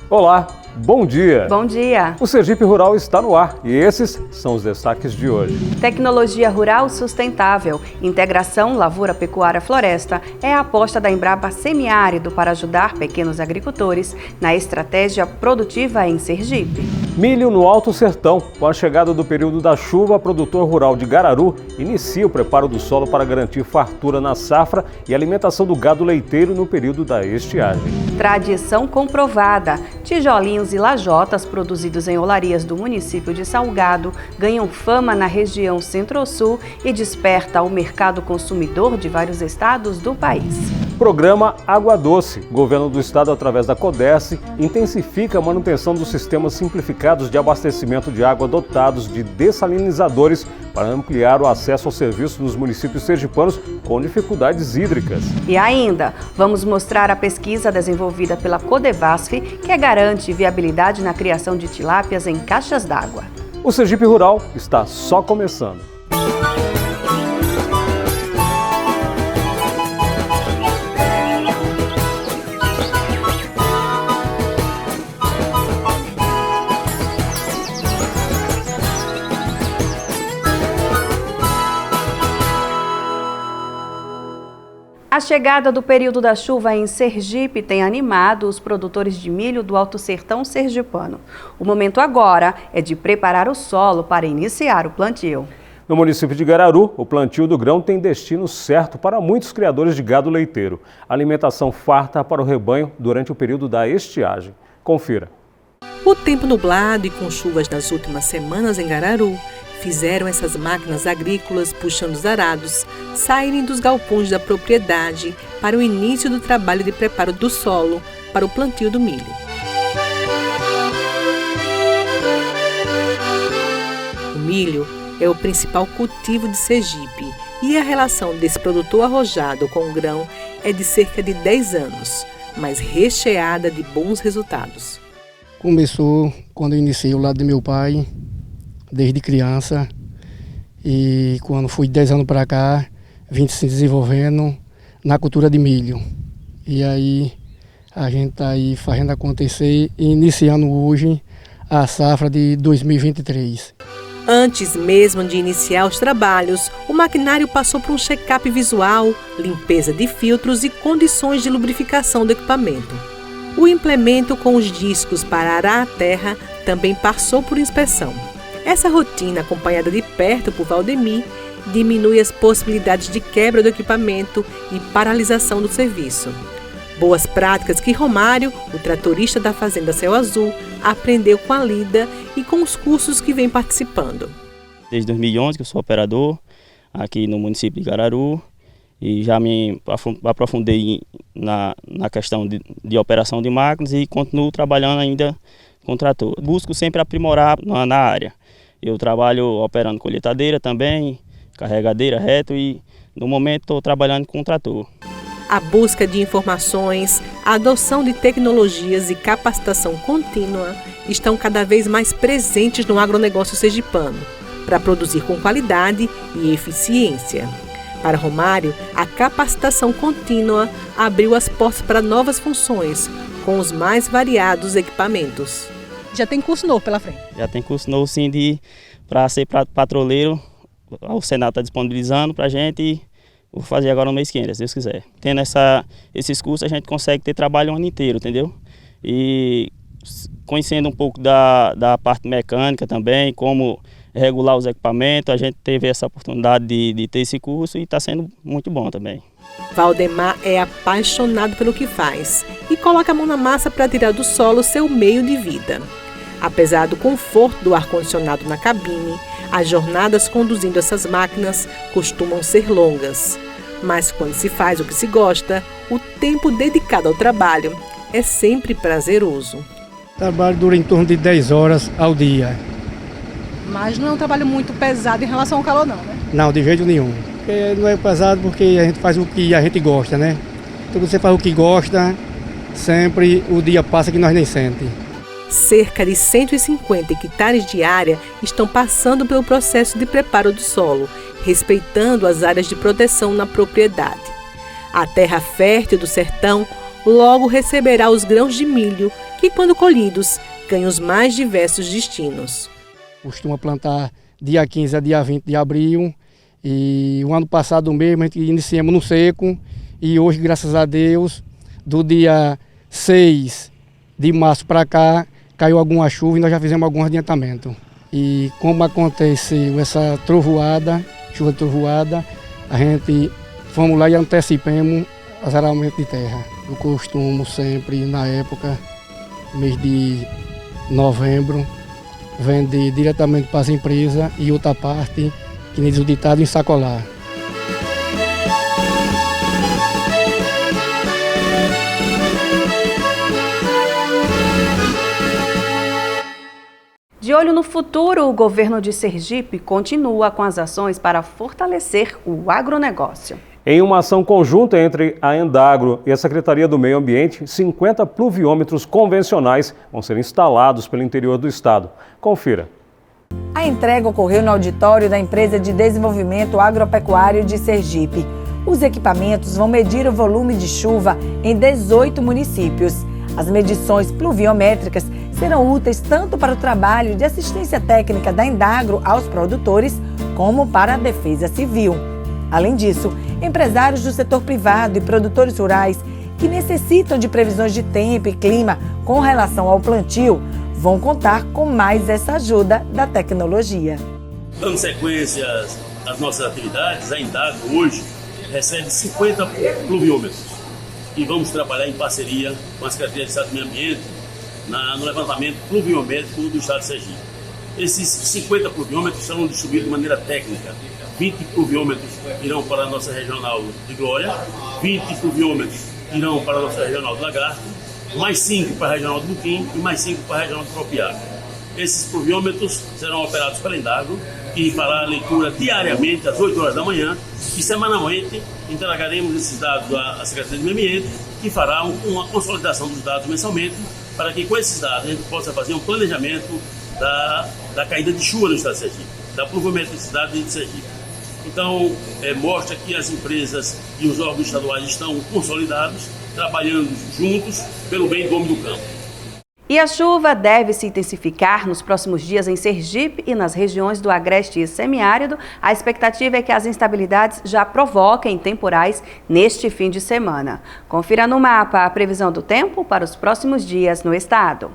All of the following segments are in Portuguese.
Olá, bom dia! Bom dia! O Sergipe Rural está no ar e esses são os destaques de hoje. Tecnologia rural sustentável, integração lavoura-pecuária-floresta é a aposta da Embrapa Semiárido para ajudar pequenos agricultores na estratégia produtiva em Sergipe. Milho no Alto Sertão. Com a chegada do período da chuva, o produtor rural de Gararu inicia o preparo do solo para garantir fartura na safra e alimentação do gado leiteiro no período da estiagem. Tradição comprovada. Tijolinhos e lajotas produzidos em olarias do município de Salgado ganham fama na região Centro-Sul e desperta o mercado consumidor de vários estados do país. Programa Água Doce. O governo do estado, através da CODERSE, intensifica a manutenção dos sistemas simplificados de abastecimento de água dotados de dessalinizadores para ampliar o acesso ao serviço nos municípios sergipanos com dificuldades hídricas. E ainda, vamos mostrar a pesquisa desenvolvida pela Codevasf, que garante viabilidade na criação de tilápias em caixas d'água. O Sergipe Rural está só começando. A chegada do período da chuva em Sergipe tem animado os produtores de milho do Alto Sertão sergipano. O momento agora é de preparar o solo para iniciar o plantio. No município de Gararu, o plantio do grão tem destino certo para muitos criadores de gado leiteiro. Alimentação farta para o rebanho durante o período da estiagem. Confira. O tempo nublado e com chuvas nas últimas semanas em Gararu fizeram essas máquinas agrícolas puxando os arados saírem dos galpões da propriedade para o início do trabalho de preparo do solo para o plantio do milho. O milho é o principal cultivo de Sergipe e a relação desse produtor arrojado com o grão é de cerca de 10 anos, mas recheada de bons resultados. Começou quando eu iniciei o lado de meu pai, desde criança, e quando fui 10 anos para cá, vim se desenvolvendo na cultura de milho. E aí a gente está aí fazendo acontecer e iniciando hoje a safra de 2023. Antes mesmo de iniciar os trabalhos, o maquinário passou por um check-up visual, limpeza de filtros e condições de lubrificação do equipamento. O implemento com os discos para arar a terra também passou por inspeção. Essa rotina, acompanhada de perto por Valdemir, diminui as possibilidades de quebra do equipamento e paralisação do serviço. Boas práticas que Romário, o tratorista da Fazenda Céu Azul, aprendeu com a lida e com os cursos que vem participando. Desde 2011 que eu sou operador aqui no município de Gararu e já me aprofundei na questão de operação de máquinas e continuo trabalhando ainda com trator. Busco sempre aprimorar na área. Eu trabalho operando colheitadeira também, carregadeira, reto e no momento estou trabalhando com trator. A busca de informações, a adoção de tecnologias e capacitação contínua estão cada vez mais presentes no agronegócio sergipano, para produzir com qualidade e eficiência. Para Romário, a capacitação contínua abriu as portas para novas funções, com os mais variados equipamentos. Já tem curso novo pela frente? Já tem curso novo sim para ser patroleiro, o Senado está disponibilizando para a gente e vou fazer agora no mês que vem, se Deus quiser. Tendo esses cursos a gente consegue ter trabalho o ano inteiro, entendeu? E conhecendo um pouco da parte mecânica também, como regular os equipamentos, a gente teve essa oportunidade de ter esse curso e está sendo muito bom também. Valdemar é apaixonado pelo que faz e coloca a mão na massa para tirar do solo seu meio de vida. Apesar do conforto do ar-condicionado na cabine, as jornadas conduzindo essas máquinas costumam ser longas. Mas quando se faz o que se gosta, o tempo dedicado ao trabalho é sempre prazeroso. O trabalho dura em torno de 10 horas ao dia. Mas não é um trabalho muito pesado em relação ao calor não, né? Não, de jeito nenhum. Não é pesado porque a gente faz o que a gente gosta, né? Então você faz o que gosta, sempre o dia passa que nós nem sente. Cerca de 150 hectares de área estão passando pelo processo de preparo do solo, respeitando as áreas de proteção na propriedade. A terra fértil do sertão logo receberá os grãos de milho que, quando colhidos, ganham os mais diversos destinos. Costuma plantar dia 15 a dia 20 de abril. E o ano passado mesmo a gente iniciamos no seco. E hoje, graças a Deus, do dia 6 de março para cá, caiu alguma chuva e nós já fizemos algum adiantamento. E como aconteceu essa trovoada, chuva de trovoada, a gente fomos lá e antecipamos o azaramento de terra. Eu costumo sempre, na época, mês de novembro, vender diretamente para as empresas e outra parte, que nem diz o ditado, ensacolar. De olho no futuro, o governo de Sergipe continua com as ações para fortalecer o agronegócio. Em uma ação conjunta entre a Endagro e a Secretaria do Meio Ambiente, 50 pluviômetros convencionais vão ser instalados pelo interior do estado. Confira. A entrega ocorreu no auditório da Empresa de Desenvolvimento Agropecuário de Sergipe. Os equipamentos vão medir o volume de chuva em 18 municípios. As medições pluviométricas serão úteis tanto para o trabalho de assistência técnica da Endagro aos produtores, como para a defesa civil. Além disso, empresários do setor privado e produtores rurais que necessitam de previsões de tempo e clima com relação ao plantio vão contar com mais essa ajuda da tecnologia. Dando sequência às nossas atividades, a Endagro hoje recebe 50 pluviômetros e vamos trabalhar em parceria com a Secretaria de Estado do Meio Ambiente no levantamento pluviométrico do estado de Sergipe. Esses 50 pluviômetros serão distribuídos de maneira técnica. 20 pluviômetros irão para a nossa regional de Glória, 20 pluviômetros irão para a nossa regional de Lagarto, mais 5 para a regional de Buquim e mais 5 para a regional de Tropiaco. Esses pluviômetros serão operados pela Endagro, que fará a leitura diariamente às 8 horas da manhã e semanalmente entregaremos esses dados à Secretaria do Meio Ambiente, que fará uma consolidação dos dados mensalmente, para que com esses dados a gente possa fazer um planejamento da caída de chuva no estado de Sergipe, da pluviometricidade de Sergipe. Então, mostra que as empresas e os órgãos estaduais estão consolidados, trabalhando juntos pelo bem do homem do campo. E a chuva deve se intensificar nos próximos dias em Sergipe e nas regiões do agreste e semiárido. A expectativa é que as instabilidades já provoquem temporais neste fim de semana. Confira no mapa a previsão do tempo para os próximos dias no estado.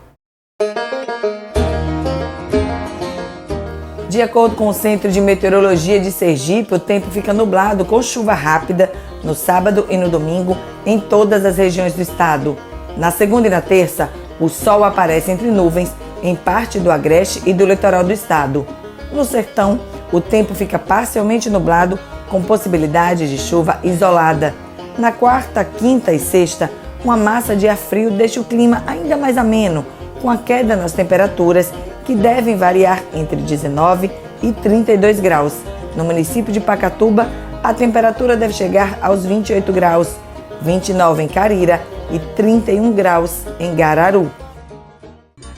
De acordo com o Centro de Meteorologia de Sergipe, o tempo fica nublado com chuva rápida no sábado e no domingo em todas as regiões do estado. Na segunda e na terça, o sol aparece entre nuvens em parte do agreste e do litoral do estado. No sertão, o tempo fica parcialmente nublado com possibilidade de chuva isolada. Na quarta, quinta e sexta, uma massa de ar frio deixa o clima ainda mais ameno, com a queda nas temperaturas que devem variar entre 19 e 32 graus. No município de Pacatuba, a temperatura deve chegar aos 28 graus, 29 em Carira e 31 graus em Gararu.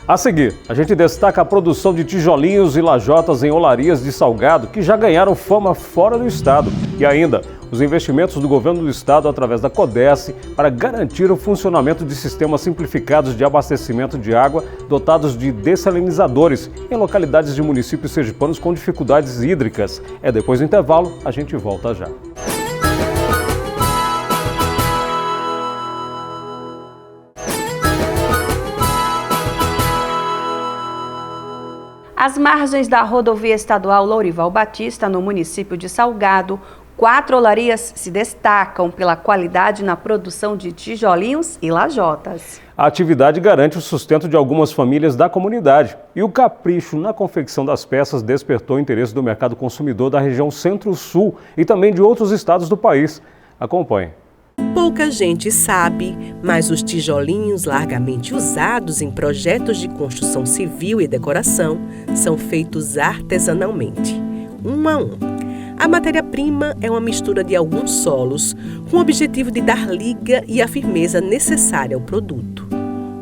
A seguir, a gente destaca a produção de tijolinhos e lajotas em olarias de Salgado, que já ganharam fama fora do estado. E ainda, os investimentos do governo do estado através da CODES para garantir o funcionamento de sistemas simplificados de abastecimento de água dotados de dessalinizadores em localidades de municípios sergipanos com dificuldades hídricas. Depois do intervalo, a gente volta já. Às margens da rodovia estadual Lourival Batista, no município de Salgado, 4 olarias se destacam pela qualidade na produção de tijolinhos e lajotas. A atividade garante o sustento de algumas famílias da comunidade e o capricho na confecção das peças despertou o interesse do mercado consumidor da região Centro-Sul e também de outros estados do país. Acompanhe. Pouca gente sabe, mas os tijolinhos largamente usados em projetos de construção civil e decoração são feitos artesanalmente, um a um. A matéria-prima é uma mistura de alguns solos, com o objetivo de dar liga e a firmeza necessária ao produto.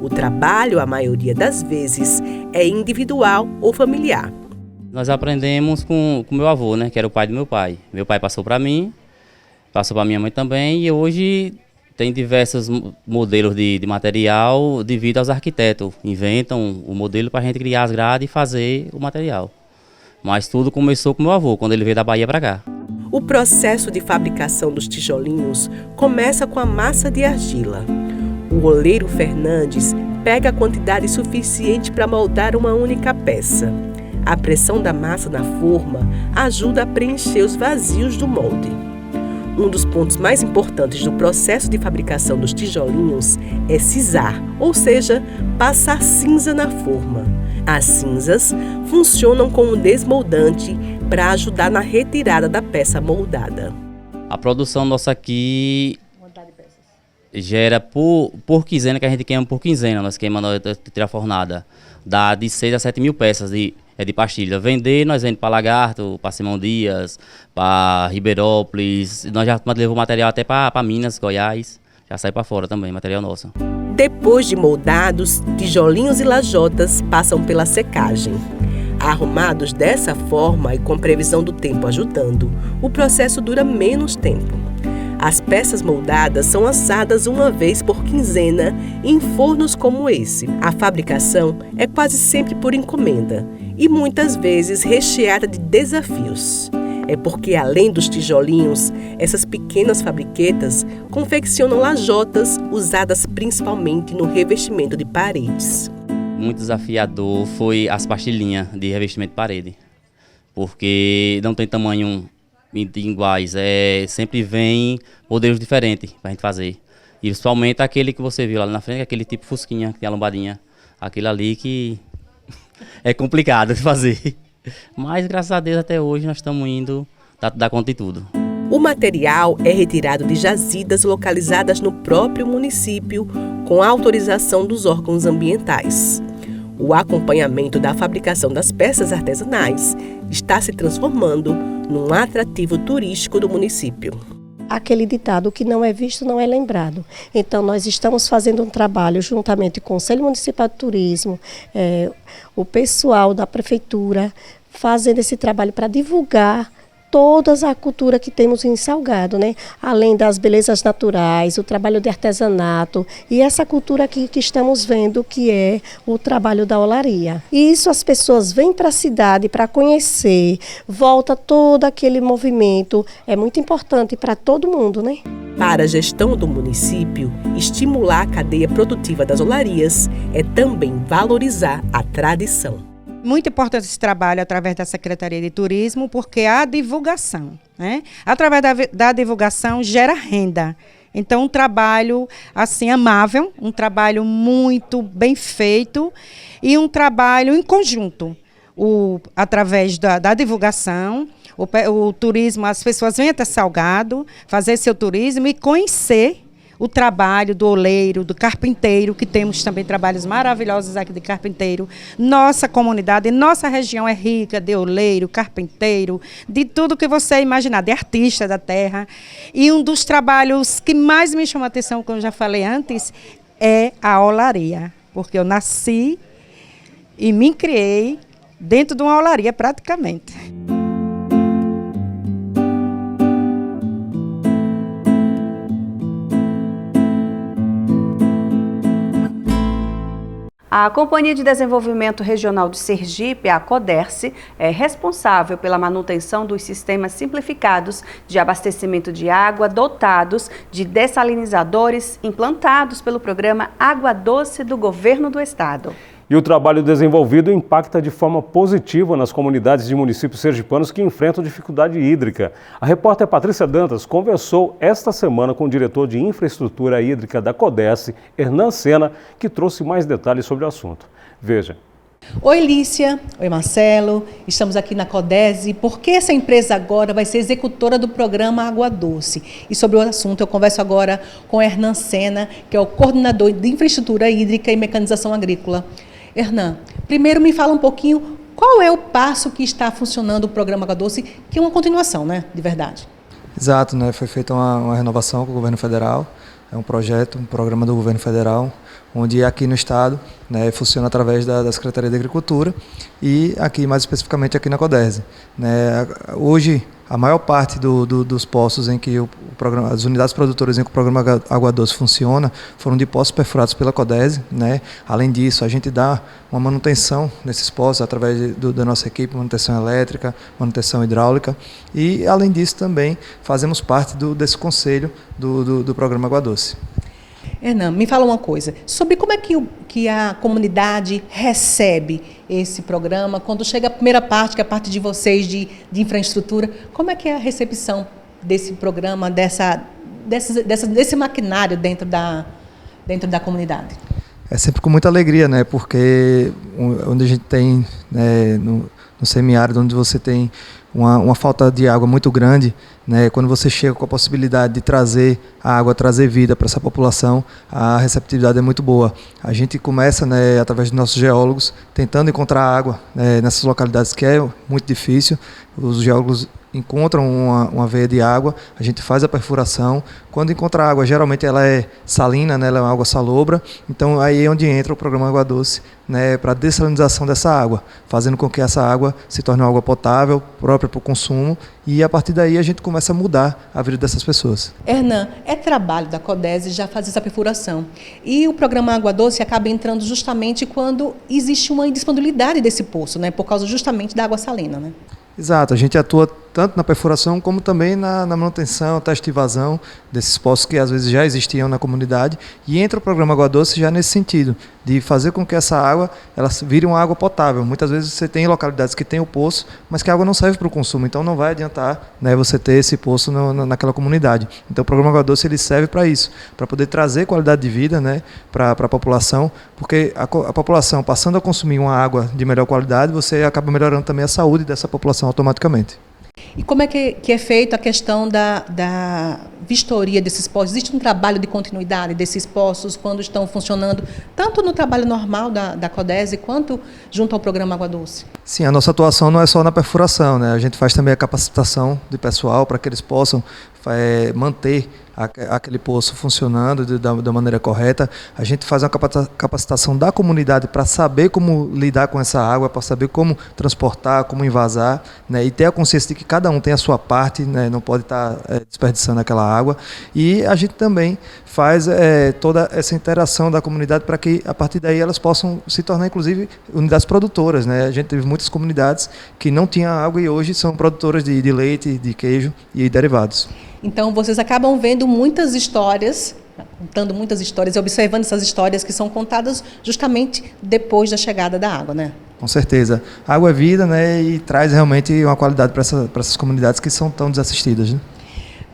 O trabalho, a maioria das vezes, é individual ou familiar. Nós aprendemos com meu avô, que era o pai do meu pai. Meu pai passou para mim, passou para minha mãe também, e hoje Tem diversos modelos de material devido aos arquitetos. Inventam o modelo para a gente criar as grades e fazer o material. Mas tudo começou com meu avô, quando ele veio da Bahia para cá. O processo de fabricação dos tijolinhos começa com a massa de argila. O oleiro Fernandes pega a quantidade suficiente para moldar uma única peça. A pressão da massa na forma ajuda a preencher os vazios do molde. Um dos pontos mais importantes do processo de fabricação dos tijolinhos é cisar, ou seja, passar cinza na forma. As cinzas funcionam como desmoldante para ajudar na retirada da peça moldada. A produção nossa aqui gera por quinzena, que a gente queima por quinzena, nós queimamos a fornada. Dá de 6 a 7 mil peças de pastilha. Vender, nós vendemos para Lagarto, para Simão Dias, para Ribeirópolis. Nós já levamos material até para Minas, Goiás. Já sai para fora também, material nosso. Depois de moldados, tijolinhos e lajotas passam pela secagem. Arrumados dessa forma e com previsão do tempo ajudando, o processo dura menos tempo. As peças moldadas são assadas uma vez por quinzena em fornos como esse. A fabricação é quase sempre por encomenda e muitas vezes recheada de desafios. É porque, além dos tijolinhos, essas pequenas fabriquetas confeccionam lajotas usadas principalmente no revestimento de paredes. Muito desafiador foi as pastilhinhas de revestimento de parede, porque não tem tamanho iguais, sempre vem modelos diferentes para a gente fazer. E principalmente aquele que você viu lá na frente, aquele tipo fusquinha, que tem a lombadinha, aquele ali que é complicado de fazer. Mas graças a Deus até hoje nós estamos indo dar conta de tudo. O material é retirado de jazidas localizadas no próprio município, com a autorização dos órgãos ambientais. O acompanhamento da fabricação das peças artesanais está se transformando num atrativo turístico do município. Aquele ditado, que não é visto não é lembrado. Então nós estamos fazendo um trabalho juntamente com o Conselho Municipal de Turismo, o pessoal da Prefeitura, fazendo esse trabalho para divulgar toda a cultura que temos em Salgado, né? Além das belezas naturais, o trabalho de artesanato e essa cultura aqui que estamos vendo, que é o trabalho da olaria. E isso as pessoas vêm para a cidade para conhecer, volta todo aquele movimento, é muito importante para todo mundo, né? Para a gestão do município, estimular a cadeia produtiva das olarias é também valorizar a tradição. Muito importante esse trabalho através da Secretaria de Turismo, porque a divulgação, né? Através da divulgação gera renda. Então, um trabalho assim amável, um trabalho muito bem feito e um trabalho em conjunto. Através da divulgação, o turismo, as pessoas vêm até Salgado fazer seu turismo e conhecer o trabalho do oleiro, do carpinteiro, que temos também trabalhos maravilhosos aqui de carpinteiro. Nossa comunidade, nossa região é rica de oleiro, carpinteiro, de tudo que você imaginar, de artista da terra. E um dos trabalhos que mais me chama a atenção, como eu já falei antes, é a olaria. Porque eu nasci e me criei dentro de uma olaria praticamente. A Companhia de Desenvolvimento Regional de Sergipe, a CODERSE, é responsável pela manutenção dos sistemas simplificados de abastecimento de água dotados de dessalinizadores implantados pelo programa Água Doce do Governo do Estado. E o trabalho desenvolvido impacta de forma positiva nas comunidades de municípios sergipanos que enfrentam dificuldade hídrica. A repórter Patrícia Dantas conversou esta semana com o diretor de Infraestrutura Hídrica da CODERSE, Hernan Sena, que trouxe mais detalhes sobre o assunto. Veja. Oi Lícia, oi Marcelo, estamos aqui na CODERSE porque essa empresa agora vai ser executora do programa Água Doce. E sobre o assunto eu converso agora com Hernan Sena, que é o coordenador de Infraestrutura Hídrica e Mecanização Agrícola. Hernan, primeiro me fala um pouquinho qual é o passo que está funcionando o programa Água Doce, que é uma continuação, né, de verdade. Exato, né? Foi feita uma renovação com o governo federal, é um projeto, um programa do governo federal, onde aqui no estado, né, funciona através da Secretaria de Agricultura e aqui mais especificamente aqui na CODERSE. Né? Hoje A maior parte dos poços em que as unidades produtoras em que o programa Água Doce funciona foram de poços perfurados pela CODESE, né? Além disso, a gente dá uma manutenção nesses poços através da nossa equipe, manutenção elétrica, manutenção hidráulica, e além disso também fazemos parte desse conselho do programa Água Doce. Hernan, me fala uma coisa, sobre como é que a comunidade recebe esse programa, quando chega a primeira parte, que é a parte de vocês de infraestrutura, como é que é a recepção desse programa, desse maquinário dentro da comunidade? É sempre com muita alegria, né? Porque onde a gente tem, né, no semiárido, onde você tem uma falta de água muito grande, né, quando você chega com a possibilidade de trazer a água, trazer vida para essa população, a receptividade é muito boa. A gente começa, né, através de nossos geólogos, tentando encontrar água, né, nessas localidades que é muito difícil. Os geólogos encontram uma veia de água, a gente faz a perfuração. Quando encontra água, geralmente ela é salina, né, ela é uma água salobra, então aí é onde entra o programa Água Doce, né, para a dessalinização dessa água, fazendo com que essa água se torne uma água potável, própria para o consumo, e a partir daí a gente começa a mudar a vida dessas pessoas. Hernan, é trabalho da CODESE já fazer essa perfuração, e o programa Água Doce acaba entrando justamente quando existe uma indisponibilidade desse poço, né, por causa justamente da água salina, né? Exato, a gente atua tanto na perfuração como também na manutenção, teste de vazão desses poços que às vezes já existiam na comunidade, e entra o programa Água Doce já nesse sentido, de fazer com que essa água ela vire uma água potável. Muitas vezes você tem localidades que tem o poço, mas que a água não serve para o consumo, então não vai adiantar, né, você ter esse poço naquela comunidade. Então o programa Água Doce ele serve para isso, para poder trazer qualidade de vida, né, para a população, porque a população passando a consumir uma água de melhor qualidade, você acaba melhorando também a saúde dessa população automaticamente. E como é que é feita a questão da vistoria desses poços? Existe um trabalho de continuidade desses poços quando estão funcionando, tanto no trabalho normal da CODESE, quanto junto ao programa Água Doce? Sim, a nossa atuação não é só na perfuração, né? A gente faz também a capacitação de pessoal para que eles possam manter aquele poço funcionando da maneira correta. A gente faz uma capacitação da comunidade para saber como lidar com essa água, para saber como transportar, como envasar, né, e ter a consciência de que cada um tem a sua parte, né, não pode estar desperdiçando aquela água. E a gente também faz toda essa interação da comunidade para que a partir daí elas possam se tornar inclusive unidades produtoras, né? A gente teve muitas comunidades que não tinham água e hoje são produtoras de leite, de queijo e derivados. Então, vocês acabam vendo muitas histórias, contando muitas histórias e observando essas histórias que são contadas justamente depois da chegada da água, né? Com certeza. A água é vida, né? E traz realmente uma qualidade para essas comunidades que são tão desassistidas, né?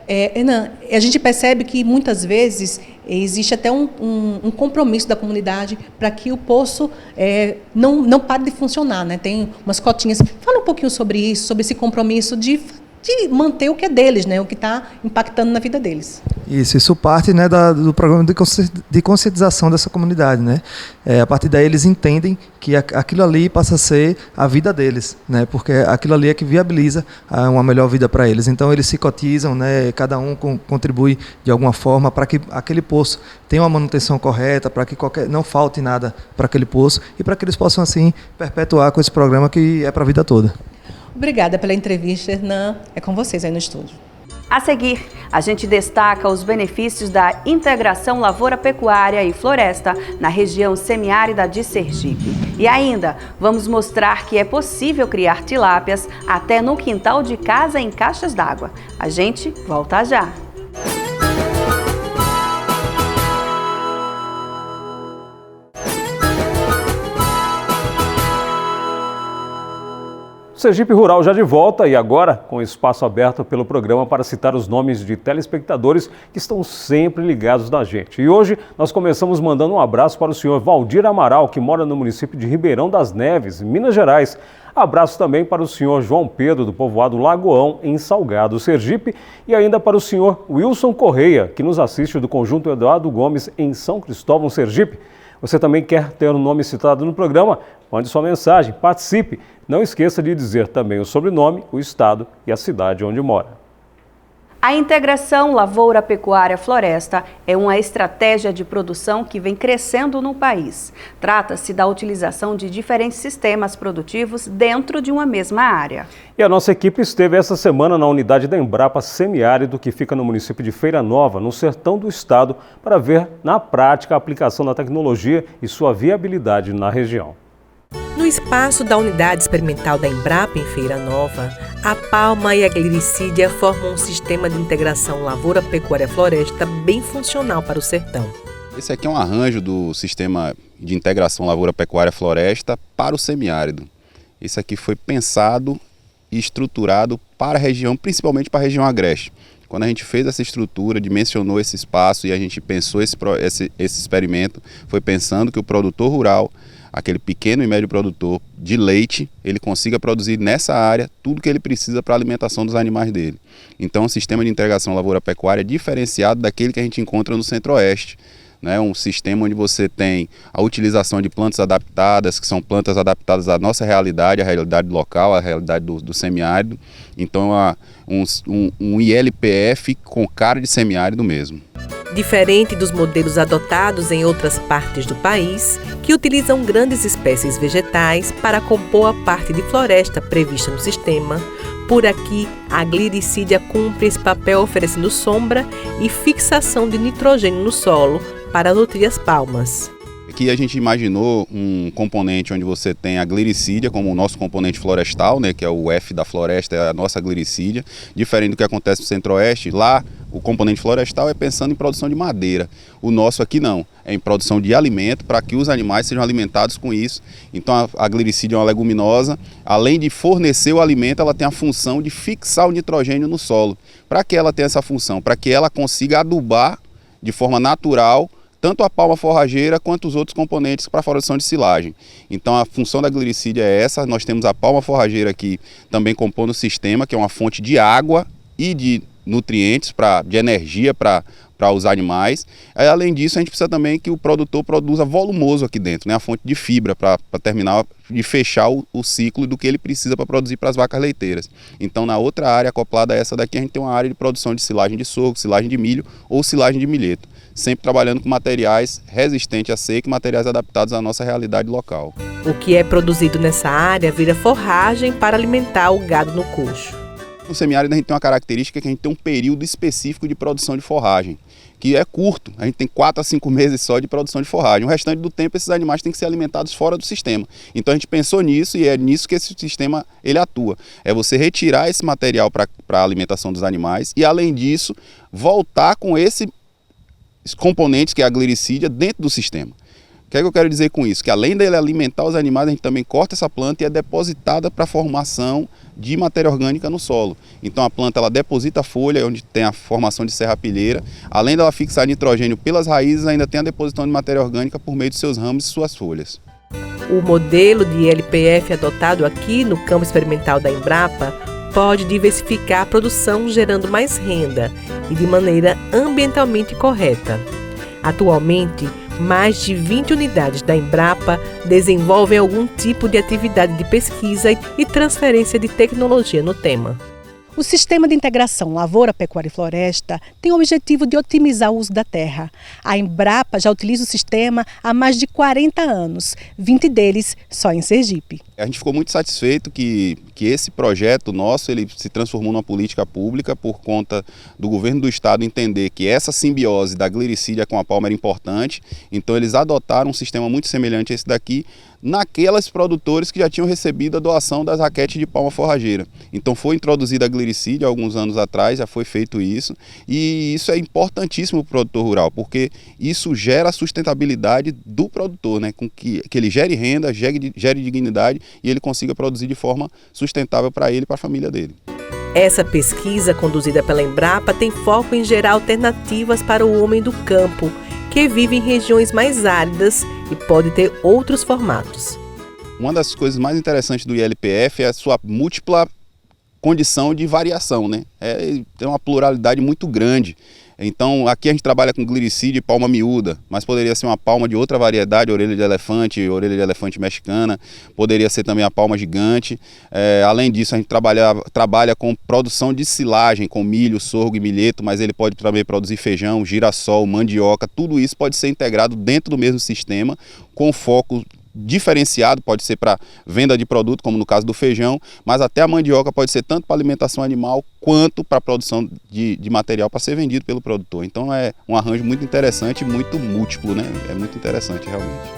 Hernan, a gente percebe que muitas vezes existe até um compromisso da comunidade para que o poço não pare de funcionar, né? Tem umas cotinhas. Fala um pouquinho sobre isso, sobre esse compromisso de manter o que é deles, né? O que está impactando na vida deles. Isso parte, né, do programa de conscientização dessa comunidade, né? A partir daí eles entendem que aquilo ali passa a ser a vida deles, né? Porque aquilo ali é que viabiliza uma melhor vida para eles. Então eles se cotizam, né? Cada um contribui de alguma forma para que aquele poço tenha uma manutenção correta, para que não falte nada para aquele poço e para que eles possam assim perpetuar com esse programa que é para a vida toda. Obrigada pela entrevista, Hernan. É com vocês aí no estúdio. A seguir, a gente destaca os benefícios da integração lavoura-pecuária e floresta na região semiárida de Sergipe. E ainda, vamos mostrar que é possível criar tilápias até no quintal de casa em caixas d'água. A gente volta já. Sergipe Rural já de volta e agora com espaço aberto pelo programa para citar os nomes de telespectadores que estão sempre ligados na gente. E hoje nós começamos mandando um abraço para o senhor Valdir Amaral, que mora no município de Ribeirão das Neves, Minas Gerais. Abraço também para o senhor João Pedro, do povoado Lagoão, em Salgado, Sergipe. E ainda para o senhor Wilson Correia, que nos assiste do Conjunto Eduardo Gomes, em São Cristóvão, Sergipe. Você também quer ter o nome citado no programa? Mande sua mensagem, participe. Não esqueça de dizer também o sobrenome, o estado e a cidade onde mora. A integração lavoura-pecuária-floresta é uma estratégia de produção que vem crescendo no país. Trata-se da utilização de diferentes sistemas produtivos dentro de uma mesma área. E a nossa equipe esteve essa semana na unidade da Embrapa Semiárido, que fica no município de Feira Nova, no sertão do estado, para ver na prática a aplicação da tecnologia e sua viabilidade na região. No espaço da Unidade Experimental da Embrapa em Feira Nova, a palma e a glicídia formam um sistema de integração lavoura-pecuária-floresta bem funcional para o sertão. Esse aqui é um arranjo do sistema de integração lavoura-pecuária-floresta para o semiárido. Esse aqui foi pensado e estruturado para a região, principalmente para a região agreste. Quando a gente fez essa estrutura, dimensionou esse espaço e a gente pensou esse experimento, foi pensando que o produtor rural, aquele pequeno e médio produtor de leite, ele consiga produzir nessa área tudo que ele precisa para a alimentação dos animais dele. Então, o sistema de integração lavoura-pecuária é diferenciado daquele que a gente encontra no Centro-Oeste. Um sistema onde você tem a utilização de plantas adaptadas, que são plantas adaptadas à nossa realidade, a realidade local, a realidade do semiárido. Então, um ILPF com cara de semiárido mesmo. Diferente dos modelos adotados em outras partes do país, que utilizam grandes espécies vegetais para compor a parte de floresta prevista no sistema, por aqui a glicídia cumpre esse papel oferecendo sombra e fixação de nitrogênio no solo para nutrir as palmas. Aqui a gente imaginou um componente onde você tem a glicídia como o nosso componente florestal, que é o F da floresta, é a nossa glicídia. Diferente do que acontece no Centro-Oeste, lá o componente florestal é pensando em produção de madeira. O nosso aqui não, é em produção de alimento para que os animais sejam alimentados com isso. Então a glicídia é uma leguminosa, além de fornecer o alimento, ela tem a função de fixar o nitrogênio no solo. Para que ela tenha essa função? Para que ela consiga adubar de forma natural tanto a palma forrageira quanto os outros componentes para a formação de silagem. Então a função da glicídia é essa. Nós temos a palma forrageira aqui também compondo o sistema, que é uma fonte de água e de nutrientes, de energia para os animais. Além disso, a gente precisa também que o produtor produza volumoso aqui dentro, a fonte de fibra para terminar de fechar o ciclo do que ele precisa para produzir para as vacas leiteiras. Então, na outra área acoplada a essa daqui, a gente tem uma área de produção de silagem de sorgo, silagem de milho ou silagem de milheto, sempre trabalhando com materiais resistentes à seca e materiais adaptados à nossa realidade local. O que é produzido nessa área vira forragem para alimentar o gado no coxo. No semiárido a gente tem uma característica que a gente tem um período específico de produção de forragem, que é curto. A gente tem 4 a 5 meses só de produção de forragem. O restante do tempo esses animais têm que ser alimentados fora do sistema. Então a gente pensou nisso e é nisso que esse sistema ele atua. É você retirar esse material para a alimentação dos animais e, além disso, voltar com esses componentes, que é a glicídia, dentro do sistema. O que é que eu quero dizer com isso? Que além dele alimentar os animais, a gente também corta essa planta e é depositada para a formação de matéria orgânica no solo. Então a planta ela deposita a folha, onde tem a formação de serrapilheira. Além dela fixar nitrogênio pelas raízes, ainda tem a deposição de matéria orgânica por meio de seus ramos e suas folhas. O modelo de ILPF adotado aqui no campo experimental da Embrapa pode diversificar a produção, gerando mais renda e de maneira ambientalmente correta. Atualmente, mais de 20 unidades da Embrapa desenvolvem algum tipo de atividade de pesquisa e transferência de tecnologia no tema. O sistema de integração lavoura, pecuária e floresta tem o objetivo de otimizar o uso da terra. A Embrapa já utiliza o sistema há mais de 40 anos, 20 deles só em Sergipe. A gente ficou muito satisfeito que esse projeto nosso ele se transformou numa política pública por conta do governo do estado entender que essa simbiose da glicídia com a palma era importante. Então eles adotaram um sistema muito semelhante a esse daqui naqueles produtores que já tinham recebido a doação das raquetes de palma forrageira. Então foi introduzida a glicídia há alguns anos atrás, já foi feito isso, e isso é importantíssimo para o produtor rural, porque isso gera a sustentabilidade do produtor, com que ele gere renda, gere dignidade e ele consiga produzir de forma sustentável para ele e para a família dele. Essa pesquisa conduzida pela Embrapa tem foco em gerar alternativas para o homem do campo, que vive em regiões mais áridas e pode ter outros formatos. Uma das coisas mais interessantes do ILPF é a sua múltipla condição de variação, tem uma pluralidade muito grande. Então aqui a gente trabalha com glicídia e palma miúda, mas poderia ser uma palma de outra variedade, orelha de elefante mexicana, poderia ser também a palma gigante. Além disso, a gente trabalha com produção de silagem, com milho, sorgo e milheto, mas ele pode também produzir feijão, girassol, mandioca, tudo isso pode ser integrado dentro do mesmo sistema, com foco diferenciado, pode ser para venda de produto, como no caso do feijão, mas até a mandioca pode ser tanto para alimentação animal quanto para a produção de material para ser vendido pelo produtor. Então é um arranjo muito interessante, muito múltiplo, né? É muito interessante realmente.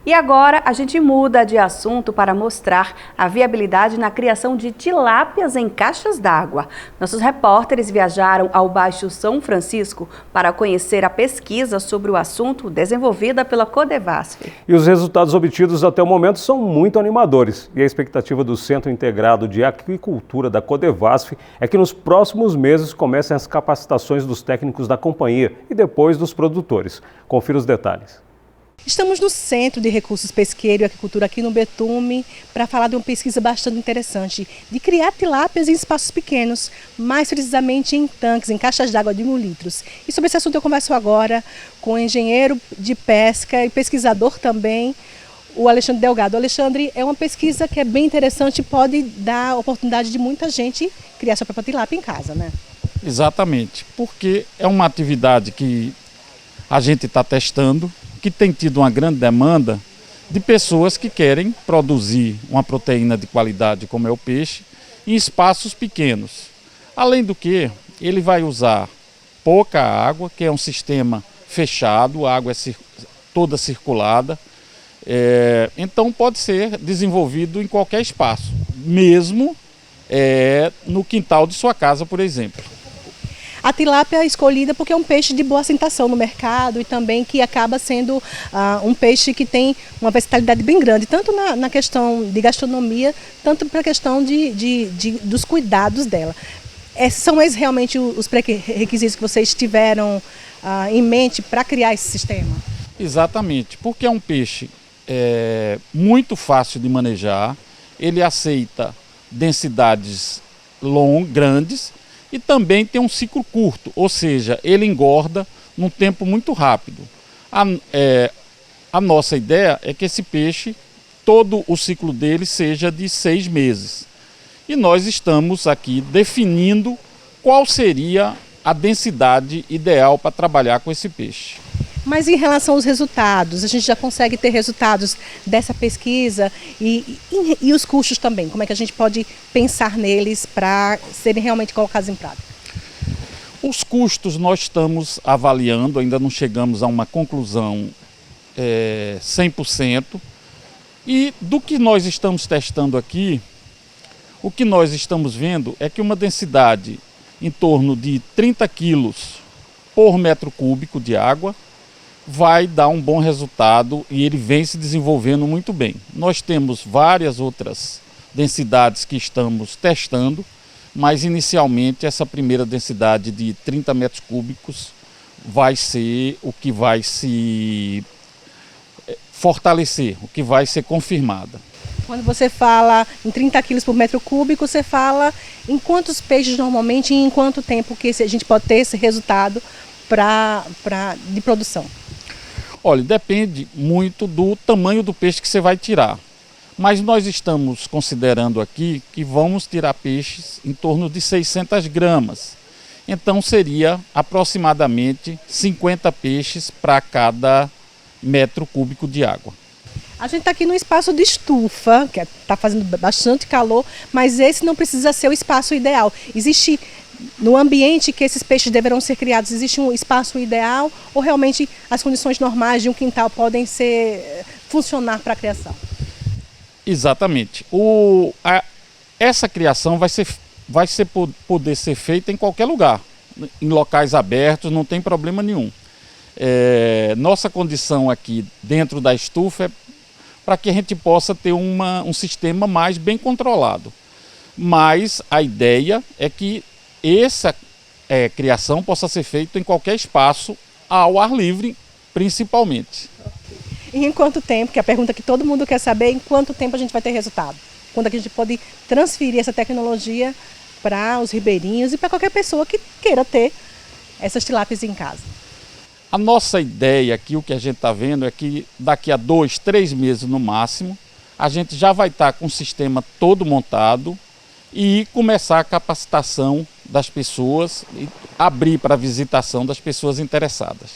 E agora a gente muda de assunto para mostrar a viabilidade na criação de tilápias em caixas d'água. Nossos repórteres viajaram ao Baixo São Francisco para conhecer a pesquisa sobre o assunto desenvolvida pela Codevasf. E os resultados obtidos até o momento são muito animadores. E a expectativa do Centro Integrado de Aquicultura da Codevasf é que nos próximos meses comecem as capacitações dos técnicos da companhia e depois dos produtores. Confira os detalhes. Estamos no Centro de Recursos Pesqueiro e Aquicultura aqui no Betume para falar de uma pesquisa bastante interessante de criar tilápias em espaços pequenos, mais precisamente em tanques, em caixas d'água de 1.000 litros. E sobre esse assunto eu converso agora com o engenheiro de pesca e pesquisador também, o Alexandre Delgado. Alexandre, é uma pesquisa que é bem interessante e pode dar a oportunidade de muita gente criar sua própria tilápia em casa, né? Exatamente, porque é uma atividade que a gente está testando, que tem tido uma grande demanda de pessoas que querem produzir uma proteína de qualidade, como é o peixe, em espaços pequenos. Além do que, ele vai usar pouca água, que é um sistema fechado, a água é toda circulada, então pode ser desenvolvido em qualquer espaço, mesmo no quintal de sua casa, por exemplo. A tilápia é escolhida porque é um peixe de boa aceitação no mercado e também que acaba sendo um peixe que tem uma versatilidade bem grande, tanto na questão de gastronomia, tanto para a questão dos cuidados dela. São esses realmente os pré-requisitos que vocês tiveram em mente para criar esse sistema? Exatamente, porque é um peixe muito fácil de manejar, ele aceita densidades grandes, e também tem um ciclo curto, ou seja, ele engorda num tempo muito rápido. A nossa ideia é que esse peixe, todo o ciclo dele seja de 6 meses. E nós estamos aqui definindo qual seria a densidade ideal para trabalhar com esse peixe. Mas em relação aos resultados, a gente já consegue ter resultados dessa pesquisa e os custos também? Como é que a gente pode pensar neles para serem realmente colocados em prática? Os custos nós estamos avaliando, ainda não chegamos a uma conclusão 100%. E do que nós estamos testando aqui, o que nós estamos vendo é que uma densidade em torno de 30 quilos por metro cúbico de água vai dar um bom resultado e ele vem se desenvolvendo muito bem. Nós temos várias outras densidades que estamos testando, mas inicialmente essa primeira densidade de 30 metros cúbicos vai ser o que vai se fortalecer, o que vai ser confirmada. Quando você fala em 30 quilos por metro cúbico, você fala em quantos peixes normalmente e em quanto tempo que a gente pode ter esse resultado de produção? Olha, depende muito do tamanho do peixe que você vai tirar. Mas nós estamos considerando aqui que vamos tirar peixes em torno de 600 gramas. Então seria aproximadamente 50 peixes para cada metro cúbico de água. A gente está aqui no espaço de estufa, que está fazendo bastante calor, mas esse não precisa ser o espaço ideal. Existe, no ambiente que esses peixes deverão ser criados, existe um espaço ideal ou realmente as condições normais de um quintal podem funcionar para a criação? Exatamente. Essa criação vai poder ser feita em qualquer lugar, em locais abertos, não tem problema nenhum. Nossa condição aqui dentro da estufa é para que a gente possa ter um sistema mais bem controlado. Mas a ideia é que essa criação possa ser feita em qualquer espaço, ao ar livre, principalmente. E em quanto tempo, que é a pergunta que todo mundo quer saber, em quanto tempo a gente vai ter resultado? Quando a gente pode transferir essa tecnologia para os ribeirinhos e para qualquer pessoa que queira ter essas tilápias em casa. A nossa ideia aqui, o que a gente está vendo é que daqui a 2, 3 meses no máximo, a gente já vai estar com o sistema todo montado e começar a capacitação das pessoas e abrir para a visitação das pessoas interessadas.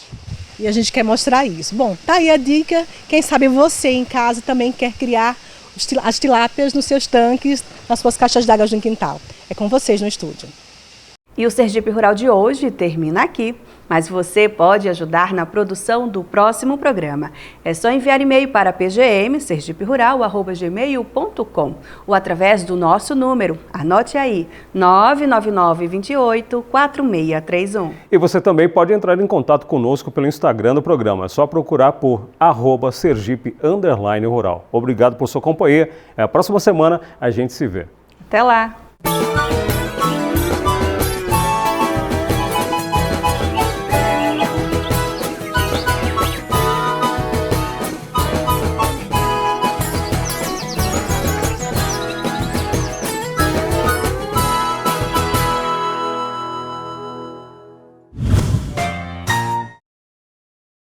E a gente quer mostrar isso. Bom, tá aí a dica. Quem sabe você em casa também quer criar as tilápias nos seus tanques, nas suas caixas d'água no quintal. É com vocês no estúdio. E o Sergipe Rural de hoje termina aqui, mas você pode ajudar na produção do próximo programa. É só enviar e-mail para pgm-sergiperural@gmail.com ou através do nosso número. Anote aí, 999284631. E você também pode entrar em contato conosco pelo Instagram do programa. É só procurar por @Sergipe_Rural. Obrigado por sua companhia. A próxima semana a gente se vê. Até lá!